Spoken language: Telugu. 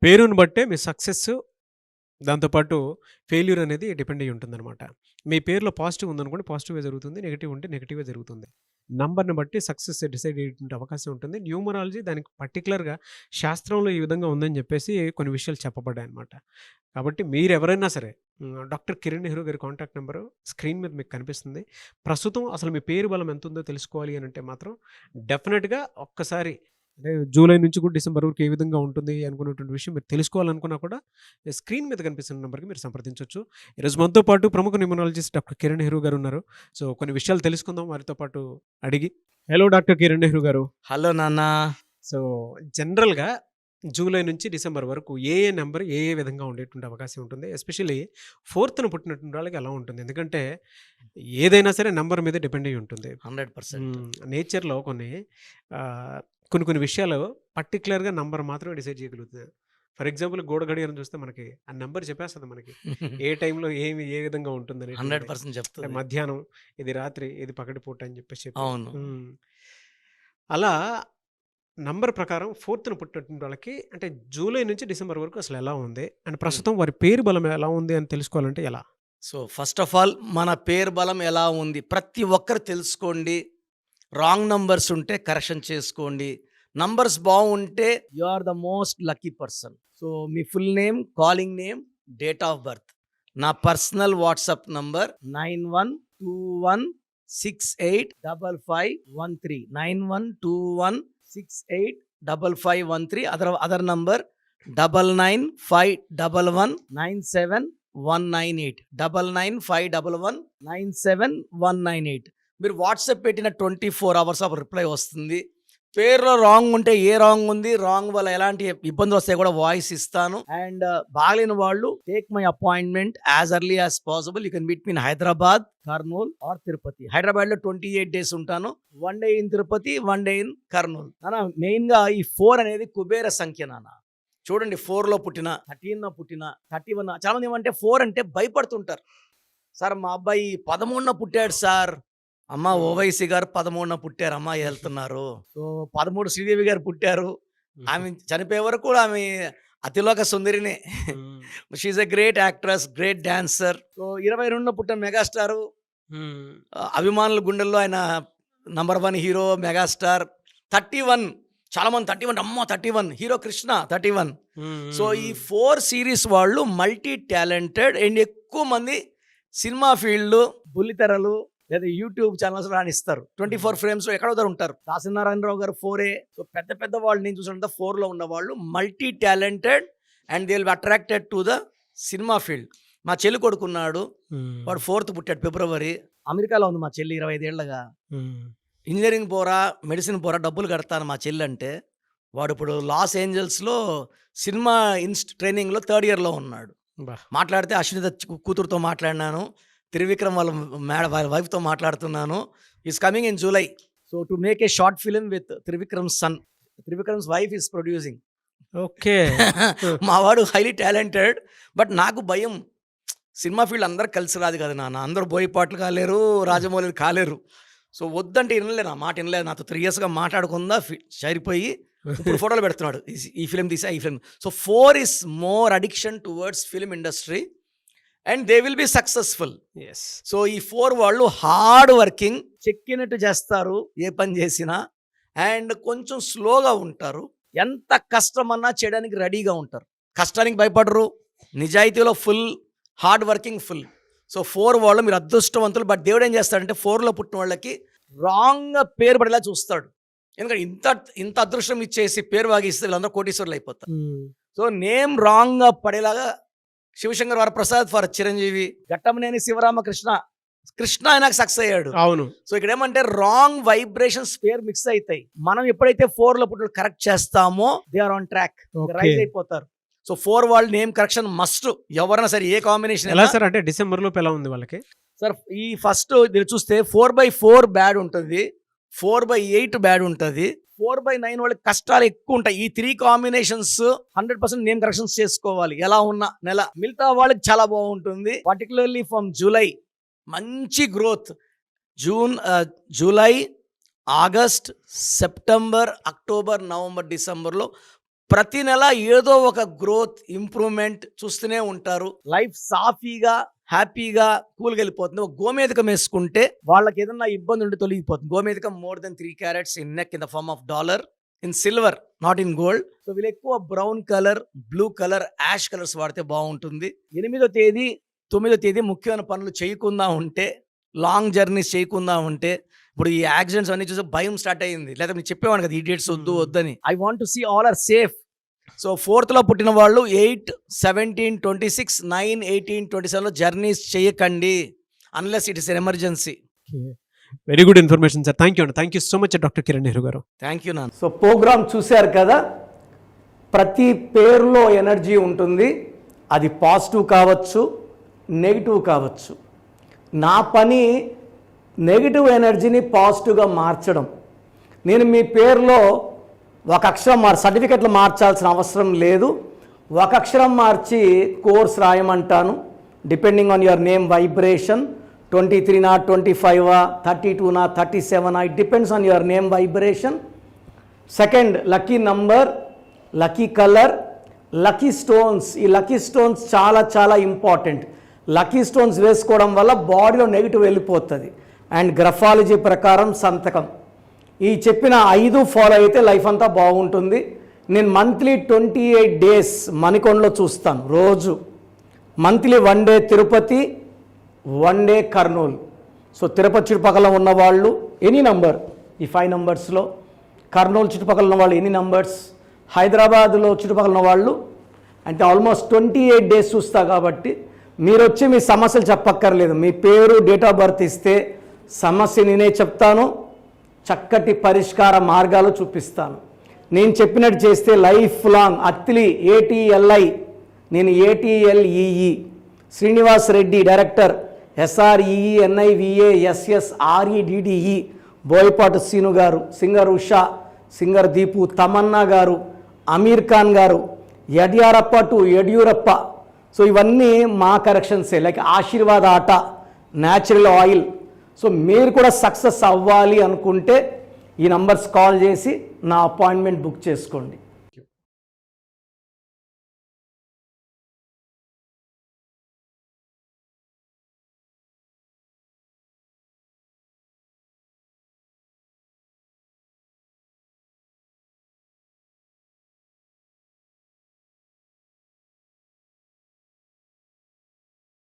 పేరుని బట్టే మీ సక్సెస్ దాంతో పాటు ఫెయిల్యూర్ అనేది డిపెండ్ అయ్యి ఉంటుందనమాట. మీ పేరులో పాజిటివ్ ఉందనుకోండి పాజిటివే జరుగుతుంది. నెగెటివ్ ఉంటే నెగెటివే జరుగుతుంది. నంబర్‌ని బట్టి సక్సెస్ డిసైడ్ అయ్యేటువంటి అవకాశం ఉంటుంది. న్యూమరాలజీ దానికి పర్టిక్యులర్‌గా శాస్త్రంలో ఈ విధంగా ఉందని చెప్పేసి కొన్ని విషయాలు చెప్పబడ్డాయన్నమాట. కాబట్టి మీరెవరైనా సరే డాక్టర్ కిరణ్ నెహ్రూ గారి కాంటాక్ట్ నంబరు స్క్రీన్ మీద మీకు కనిపిస్తుంది. ప్రస్తుతం అసలు మీ పేరు బలం ఎంతుందో తెలుసుకోవాలి అనంటే మాత్రం డెఫినిట్‌గా ఒక్కసారి అంటే జూలై నుంచి కూడా డిసెంబర్ వరకు ఏ విధంగా ఉంటుంది అనుకున్నటువంటి విషయం మీరు తెలుసుకోవాలనుకున్నా కూడా స్క్రీన్ మీద కనిపిస్తున్న నంబర్‌కి మీరు సంప్రదించొచ్చు. ఈరోజు మనతో పాటు ప్రముఖ న్యూమరాలజిస్ట్ డాక్టర్ కిరణ్ నెహ్రూ గారు ఉన్నారు. సో, కొన్ని విషయాలు తెలుసుకుందాం వారితో పాటు అడిగి. హలో డాక్టర్ కిరణ్ నెహ్రూ గారు. హలో నాన్న. సో, జనరల్‌గా జూలై నుంచి డిసెంబర్ వరకు ఏ నంబర్ ఏ విధంగా ఉండేటువంటి అవకాశం ఉంటుంది? ఎస్పెషల్లీ ఫోర్త్‌న పుట్టినటువంటి వాళ్ళకి ఎలా ఉంటుంది? ఎందుకంటే ఏదైనా సరే నంబర్ మీద డిపెండ్ అయ్యి ఉంటుంది. 100%. నేచర్‌లో కొన్ని కొన్ని విషయాలు పర్టిక్యులర్‌గా నంబర్ మాత్రమే డిసైడ్ చేయగలుగుతుంది. ఫర్ ఎగ్జాంపుల్ గోడ గడియారం చూస్తే మనకి ఆ నంబర్ చెప్పేస్తది మనకి. ఏ టైంలో ఏ విధంగా ఉంటుందనేటువంటిది. 100% అంటే చెప్తుంది. మధ్యాహ్నం, ఇది రాత్రి, ఇది పగటిపూట అని చెప్పేసి చెప్పి. అవును. అలా నంబర్ ప్రకారం ఫోర్త్‌న పుట్టినటువంటి వాళ్ళకి అంటే జూలై నుంచి డిసెంబర్ వరకు అసలు ఎలా ఉంది? అండ్ ప్రస్తుతం వారి పేరు బలం ఎలా ఉంది అని తెలుసుకోవాలంటే ఎలా? సో, ఫస్ట్ ఆఫ్ ఆల్ మన పేరు బలం ఎలా ఉంది? ప్రతి ఒక్కరు తెలుసుకోండి. రాంగ్ నంబర్స్ ఉంటే కరెక్షన్ చేసుకోండి. నంబర్స్ బాగుంటే you are the most lucky person. So, మీ full name, calling name, date of birth. నా personal WhatsApp number 9121685513. 9121685513. Other number 9951197198. 9951197198. మీరు వాట్సాప్ పెట్టిన 24 hours ఆఫ్ రిప్లై వస్తుంది. పేరులో రాంగ్ ఉంటే ఏ రాంగ్ ఉంది, రాంగ్ వల్ల ఎలాంటి ఇబ్బందులు వస్తాయి కూడా వాయిస్ ఇస్తాను. అండ్ బాగలేని వాళ్ళు take my appointment as early as possible. You can meet me in Hyderabad, Kurnool or Tirupati. Hyderabad లో 28 days ఉంటాను. 1 day in Tirupati, 1 day in Kurnool. నాన్న మెయిన్ గా ఈ 4 అనేది కుబేర సంఖ్య నాన్న. చూడండి 4 లో పుట్టిన, 13 లో పుట్టిన, 31. చాలా మంది ఏమంటే 4 అంటే భయపడుతుంటారు. సార్ మా అబ్బాయి 13న పుట్టాడు సార్. అమ్మ ఓవైసీ గారు 13న పుట్టారు, అమ్మ వెళ్తున్నారు. సో 13 శ్రీదేవి గారు పుట్టారు. ఆమె చనిపోయే వరకు కూడా ఆమె అతిలోక సుందరినే. She a great actress, great dancer. So 22న పుట్టిన మెగాస్టార్. అభిమానుల గుండెల్లో ఆయన నంబర్ 1 హీరో, మెగాస్టార్. 31 చాలా మంది 31 అమ్మో 31 హీరో కృష్ణ 31. సో ఈ 4 సిరీస్ వాళ్ళు మల్టీ టాలెంటెడ్ అండ్ ఎక్కువ మంది సినిమా ఫీల్డ్, బుల్లితెరలు లేదా యూట్యూబ్ ఛానల్స్ రాణిస్తారు. 24 frames లో ఎక్కడో ఉంటారు. దాసనారాయణరావు గారు 4A. సో పెద్ద పెద్ద వాళ్ళు నేను చూసినంత 4 లో ఉన్న వాళ్ళు multi talented and they will be attracted to the cinema field. మా చెల్లి కొడుకున్నాడు, వాడు 4th పుట్టాడు ఫిబ్రవరి. అమెరికాలో ఉంది మా చెల్లి 25 ఏళ్ళగా. ఇంజనీరింగ్ పోరా, మెడిసిన్ పోరా, డబ్బులు కడతాను మా చెల్లి అంటే, వాడు ఇప్పుడు లాస్ ఏంజల్స్లో సినిమా ట్రైనింగ్లో 3rd year లో ఉన్నాడు. మాట్లాడితే అశ్విత కూతురుతో మాట్లాడినాను, త్రివిక్రమ్ వాళ్ళ వైఫ్తో మాట్లాడుతున్నాను. Is coming in July. So to make a short film with Trivikram's son. Trivikram's wife is producing. Okay. మా వాడు హైలీ టాలెంటెడ్. బట్ నాకు భయం, సినిమా ఫీల్డ్ అందరు కలిసి రాదు కదా నాన్న. అందరూ బోయపాట్లు కాలేరు, రాజమౌళి కాలేరు. సో వద్దంటే వినలేదు, నా మాట వినలేదు. నాతో 3 years మాట్లాడకుండా సరిపోయి ఇప్పుడు ఫోటోలు పెడుతున్నాడు. ఈ ఫిలిం తీసా, ఈ film. So 4 is more addiction towards film industry and they will be successful. Yes. So ఈ 4 వాళ్ళు హార్డ్ వర్కింగ్, చెక్కినట్టు చేస్తారు ఏ పని చేసినా. అండ్ కొంచెం స్లోగా ఉంటారు. ఎంత కష్టమన్నా చేయడానికి రెడీగా ఉంటారు. కష్టానికి భయపడరు, నిజాయితీలో full, hard working full. So 4 వాళ్ళు మీరు అదృష్టవంతులు. బట్ దేవుడు ఏం చేస్తాడంటే 4లో పుట్టిన వాళ్ళకి రాంగ్ పేరు పడేలా చూస్తాడు. ఎందుకంటే ఇంత అదృష్టం ఇచ్చేసి పేరు వాగిస్తే వీళ్ళందరూ కోటీశ్వరులు అయిపోతారు. సో నేమ్ రాంగ్ పడేలాగా శివశంకర్ వరప్రసాద్ ఫర్ చిరంజీవి, ఘట్టమనేని శివరామకృష్ణ, కృష్ణ ఆయనకు సక్సెస్ అయ్యాడు. అవును. సో ఇక్కడ ఏమంటే రాంగ్ వైబ్రేషన్స్ పేరు మిక్స్ అవుతాయి. మనం ఎప్పుడైతే 4లో పుట్టిన కరెక్ట్ చేస్తామో they are on track, rise అయిపోతారు. సో 4 వాళ్ళు నేమ్ కరెక్షన్ మస్ట్. ఎవరైనా సరే ఏ కాంబినేషన్ ఎలా సార్? అంటే డిసెంబర్ లోపు ఎలా ఉంది వాళ్ళకి? సార్ ఈ ఫస్ట్ మీరు చూస్తే 4/4 బ్యాడ్ ఉంటుంది, 4/8 బ్యాడ్ ఉంటుంది, 4/9 వాళ్ళకి కష్టాలు ఎక్కువ ఉంటాయి. ఈ 3 కాంబినేషన్స్ 100% నేమ్ కరెక్షన్స్ చేసుకోవాలి ఎలా ఉన్న నెల. మిగతా వాళ్ళకి చాలా బాగుంటుంది. పర్టికులర్లీ ఫ్రమ్ జూలై మంచి growth. July, August, September, October, November, డిసెంబర్లో ప్రతి నెల ఏదో ఒక గ్రోత్ ఇంప్రూవ్మెంట్ చూస్తూనే ఉంటారు. లైఫ్ సాఫీగా హ్యాపీగా కూల్గా వెళ్ళిపోతుంది. ఒక గోమేధికం వేసుకుంటే వాళ్ళకి ఏదన్నా ఇబ్బంది ఉంటే తొలగిపోతుంది. గోమేధికం more than 3 carats in neck in the form of dollar in silver, not in gold. So వీళ్ళు ఎక్కువ brown colour, blue colour, ash colours వాడితే బాగుంటుంది. 8వ తేదీ 9వ తేదీ ముఖ్యమైన పనులు చేయకుండా ఉంటే, లాంగ్ జర్నీస్ చేయకుండా ఉంటే, ఇప్పుడు ఈ యాక్సిడెంట్స్ అన్ని చూసి భయం స్టార్ట్ అయ్యింది. లేదా మీరు చెప్పేవాడు కదా ఈ డేట్స్ వద్దని. I want to see all are safe. So 4th పుట్టిన వాళ్ళు 8, 17, 26, 9, 18, 27లో జర్నీస్ చేయకండి unless it is an emergency. Very good information sir. Thank you అండి. Thank you so much doctor Kiran Nehru గారు. థ్యాంక్ యూ నాన్న. సో ప్రోగ్రామ్ చూశారు కదా, ప్రతి పేరులో ఎనర్జీ ఉంటుంది. అది పాజిటివ్ కావచ్చు, నెగిటివ్ కావచ్చు. నా పని నెగిటివ్ ఎనర్జీని పాజిటివ్గా మార్చడం. నేను మీ పేరులో ఒక అక్షరం సర్టిఫికెట్లు మార్చాల్సిన అవసరం లేదు. ఒక అక్షరం మార్చి కోర్స్ రాయమంటాను. Depending on your name vibration 23 or 25 or 32 or 37, it depends on your name vibration. Second, lucky number, lucky color, lucky stones. ఈ lucky stones చాలా చాలా ఇంపార్టెంట్. లక్కీ స్టోన్స్ వేసుకోవడం వల్ల బాడీలో నెగిటివ్ వెళ్ళిపోతుంది. అండ్ గ్రఫాలజీ ప్రకారం సంతకం. ఈ చెప్పిన 5 ఫాలో అయితే లైఫ్ అంతా బాగుంటుంది. నేను మంత్లీ 28 days మణికొండలో చూస్తాను రోజు. Monthly 1 day Tirupati, 1 day Kurnool. So Tirupati చుట్టుపక్కల ఉన్నవాళ్ళు ఎనీ నంబర్, ఈ 5 numbers, కర్నూలు చుట్టుపక్కల ఉన్నవాళ్ళు ఎనీ నంబర్స్, హైదరాబాద్లో చుట్టుపక్కల ఉన్నవాళ్ళు అంటే ఆల్మోస్ట్ 28 days చూస్తా. కాబట్టి మీరు వచ్చి మీ సమస్యలు చెప్పక్కర్లేదు. మీ పేరు, డేట్ ఆఫ్ బర్త్ ఇస్తే సమస్య నేనే చెప్తాను, చక్కటి పరిష్కార మార్గాలు చూపిస్తాను. నేను చెప్పినట్టు చేస్తే లైఫ్ లాంగ్. అత్తిలి ATLI, నేను ATLEE, Srinivas Reddy director, SREENIVASSREDDE, Boyapati Seenu garu, singer Usha, singer Deepu, Tamannaah garu, Aamir Khan గారు, యడ్యారప్ప టు యడ్యూరప్ప. సో ఇవన్నీ మా కరెక్షన్సే. లైక్ ఆశీర్వాద్ ఆట, న్యాచురల్ ఆయిల్. సో మీరు కూడా సక్సెస్ అవ్వాలి అనుకుంటే ఈ నంబర్స్ కాల్ చేసి నా అపాయింట్మెంట్ బుక్ చేసుకోండి.